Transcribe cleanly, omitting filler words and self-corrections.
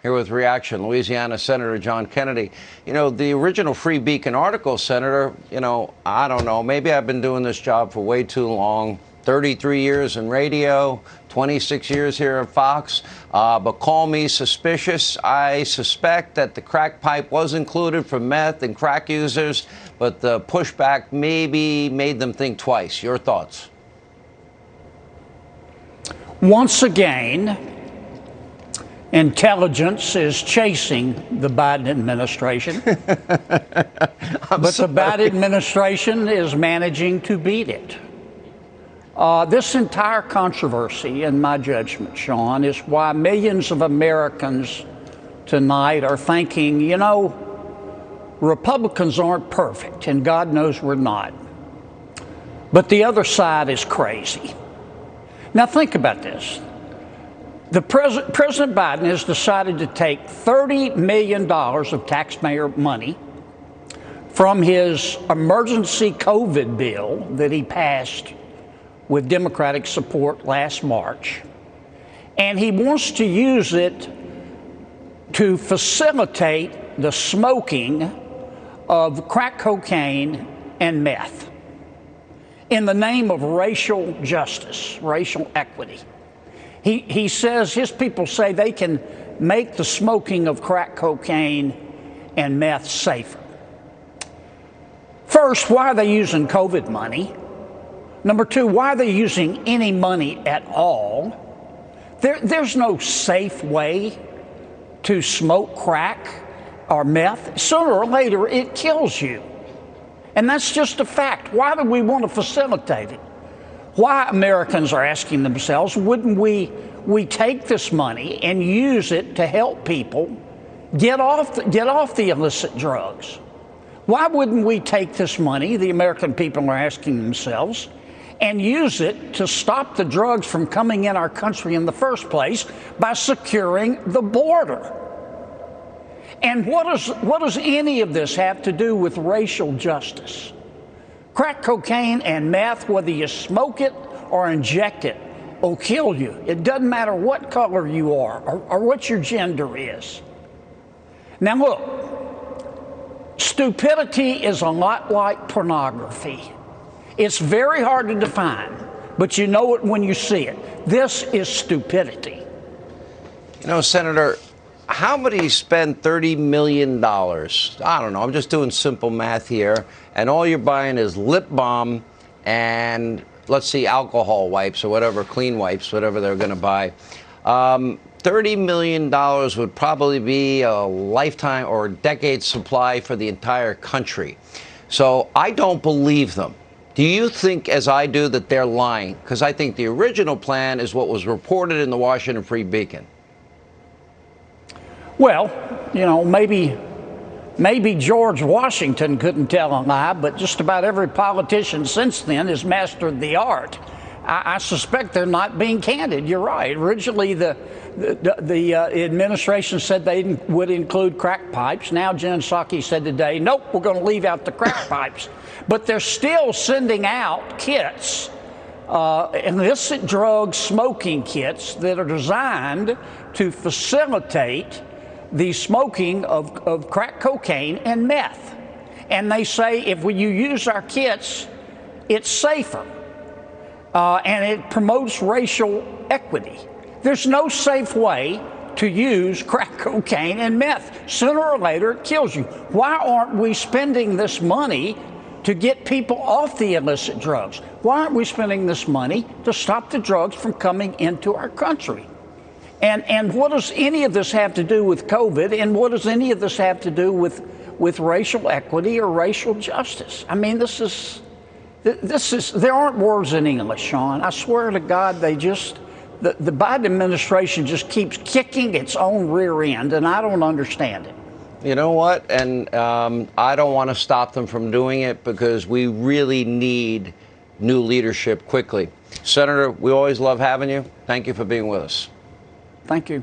Here with reaction, Louisiana Senator John Kennedy. You know, the original Free Beacon article, Senator, I don't know, maybe I've been doing this job for way too long. 33 years in radio, 26 years here at Fox, but call me suspicious. I suspect that the crack pipe was included for meth and crack users, but the pushback maybe made them think twice. Your thoughts? Once again, intelligence is chasing the Biden administration, but the Biden administration is managing to beat it. This entire controversy, in my judgment, Sean, is why millions of Americans tonight are thinking, Republicans aren't perfect, and God knows we're not. But the other side is crazy. Now think about this. President Biden has decided to take $30 million of taxpayer money from his emergency COVID bill that he passed with Democratic support last March, and he wants to use it to facilitate the smoking of crack cocaine and meth in the name of racial justice, racial equity. He says, his people say they can make the smoking of crack cocaine and meth safer. First, why are they using COVID money? Number two, why are they using any money at all? There's no safe way to smoke crack or meth. Sooner or later, it kills you. And that's just a fact. Why do we want to facilitate it? Why Americans are asking themselves, wouldn't we take this money and use it to help people get off the illicit drugs? Why wouldn't we take this money, the American people are asking themselves, and use it to stop the drugs from coming in our country in the first place by securing the border? And what does any of this have to do with racial justice? Crack cocaine and meth, whether you smoke it or inject it, will kill you. It doesn't matter what color you are or what your gender is. Now look, stupidity is a lot like pornography. It's very hard to define, but you know it when you see it. This is stupidity. Senator, how would he spend $30 million? I don't know. I'm just doing simple math here. And all you're buying is lip balm and, let's see, alcohol wipes or whatever, clean wipes, whatever they're going to buy. $30 million would probably be a lifetime or decade supply for the entire country. So I don't believe them. Do you think, as I do, that they're lying? Because I think the original plan is what was reported in the Washington Free Beacon. Well, maybe George Washington couldn't tell a lie, but just about every politician since then has mastered the art. I suspect they're not being candid. You're right. Originally, the administration said they would include crack pipes. Now, Jen Psaki said today, nope, we're going to leave out the crack pipes. But they're still sending out kits, illicit drug smoking kits that are designed to facilitate the smoking of crack cocaine and meth. And they say if you use our kits, it's safer. And it promotes racial equity. There's no safe way to use crack cocaine and meth. Sooner or later, it kills you. Why aren't we spending this money to get people off the illicit drugs? Why aren't we spending this money to stop the drugs from coming into our country? And what does any of this have to do with COVID? And what does any of this have to do with racial equity or racial justice? I mean, there aren't words in English, Sean. I swear to God, the Biden administration just keeps kicking its own rear end, and I don't understand it. You know what? And I don't want to stop them from doing it because we really need new leadership quickly. Senator, we always love having you. Thank you for being with us. Thank you.